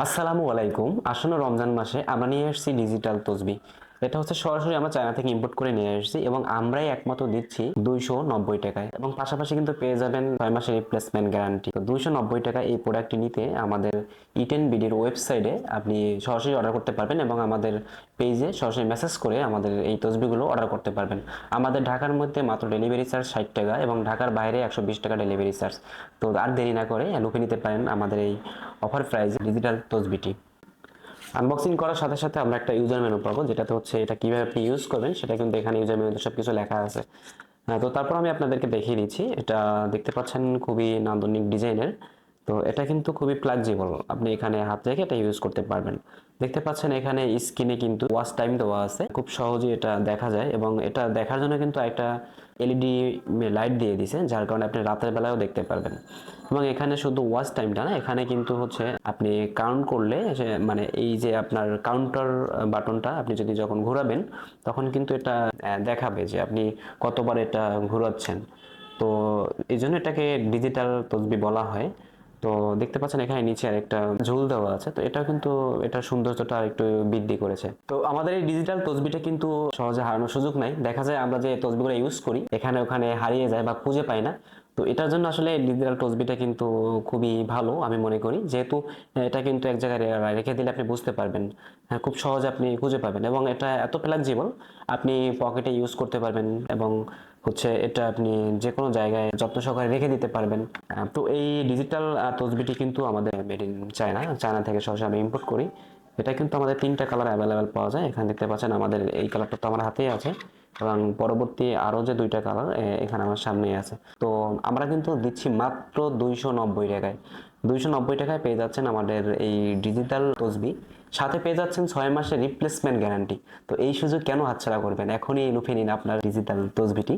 আসসালামু আলাইকুম। আসন্ন রমজান মাসে আমরা নিয়ে এসেছি ডিজিটাল তসবি। এটা হচ্ছে সরাসরি আমরা চায়না থেকে ইম্পোর্ট করে নিয়ে এসেছি এবং আমরাই একমাত্র দিচ্ছি 290 টাকায়, এবং পাশাপাশি কিন্তু পেয়ে যাবেন 6 মাসের রিপ্লেসমেন্ট গ্যারান্টি। তো 290 টাকা এই প্রোডাক্টটি নিতে আমাদের ইটেন বিডির ওয়েবসাইটে আপনি সরাসরি অর্ডার করতে পারবেন এবং আমাদের পেজে সরাসরি মেসেজ করে আমাদের এই তসবিগুলো অর্ডার করতে পারবেন। আমাদের ঢাকার মধ্যে মাত্র ডেলিভারি চার্জ 60 টাকা এবং ঢাকার বাইরে 120 টাকা ডেলিভারি চার্জ। তো আর দেরি না করে লুফে নিতে পারেন আমাদের এই অফার প্রাইস ডিজিটাল তসবিটি। আনবক্সিং করার সাথে সাথে আমরা একটা ইউজার মেনু পাবো, যেটাতে হচ্ছে এটা কিভাবে আপনি ইউজ করবেন সেটা কিন্তু এখানে ইউজার মেনুতে সবকিছু লেখা আছে। তো তারপর আমি আপনাদেরকে দেখিয়ে দিচ্ছি। এটা দেখতে পাচ্ছেন খুবই নান্দনিক ডিজাইনের। তো এটা কিন্তু খুবই ফ্লেক্সিবল, আপনি এখানে হাত রেখে এটা ইউজ করতে পারবেন। দেখতে পাচ্ছেন এখানে স্ক্রিনে কিন্তু ওয়াচ টাইম দেওয়া আছে, খুব সহজেই এটা দেখা যায় এবং এটা দেখার জন্য কিন্তু একটা এলইডি লাইট দিয়ে দিছে, যার কারণে আপনি রাতের বেলায়ও দেখতে পারবেন। এবং এখানে শুধু ওয়াচ টাইমটা না, এখানে কিন্তু হচ্ছে আপনি কাউন্ট করলে মানে এই যে আপনার কাউন্টার বাটনটা আপনি যদি যখন ঘোরাবেন তখন কিন্তু এটা দেখাবে যে আপনি কতবার এটা ঘোরাচ্ছেন। তো এই জন্য এটাকে ডিজিটাল তসবি বলা হয়। তো দেখতে পাচ্ছেন এখানে নিচে আরেকটা ঝুল দেওয়া আছে, তো এটাও কিন্তু এটার সৌন্দর্যটা একটু বৃদ্ধি করেছে। তো আমাদের এই ডিজিটাল তসবিটা কিন্তু সহজে হারানোর সুযোগ নাই। দেখা যায় আমরা যে তসবিগুলো ইউজ করি এখানে ওখানে হারিয়ে যায় বা খুঁজে পাই না। তো এটার জন্য আসলে ডিজিটাল তসবিটা কিন্তু খুবই ভালো আমি মনে করি, যেহেতু এটা কিন্তু এক জায়গায় রেখে দিলে আপনি বুঝতে পারবেন। হ্যাঁ, খুব সহজে আপনি খুঁজে পাবেন এবং এটা এত ফ্লেক্সিবল, আপনি পকেটে ইউজ করতে পারবেন এবং হচ্ছে এটা আপনি যে কোনো জায়গায় যত্ন সহকারে রেখে দিতে পারবেন। তো এই ডিজিটাল তসবিটি কিন্তু আমাদের মেড ইন চায়না, চায়না থেকে সরাসরি আমি ইম্পোর্ট করি। এটা কিন্তু আমাদের 3টা কালার অ্যাভেলেবেল পাওয়া যায়। এখানে দেখতে পাচ্ছেন আমাদের এই কালারটা তো আমার হাতেই আছে এবং পরবর্তী আরও যে 2টা কালার এখানে আমার সামনেই আছে। তো আমরা কিন্তু দিচ্ছি মাত্র 290 টাকায়। 290 টাকায় পেয়ে যাচ্ছেন আমাদের এই ডিজিটাল তসবি, সাথে পেয়ে যাচ্ছেন 6 মাসের রিপ্লেসমেন্ট গ্যারান্টি। তো এই সুযোগ কেন হাতছাড়া করবেন? এখনই লুফে নিন আপনার ডিজিটাল তসবিটি।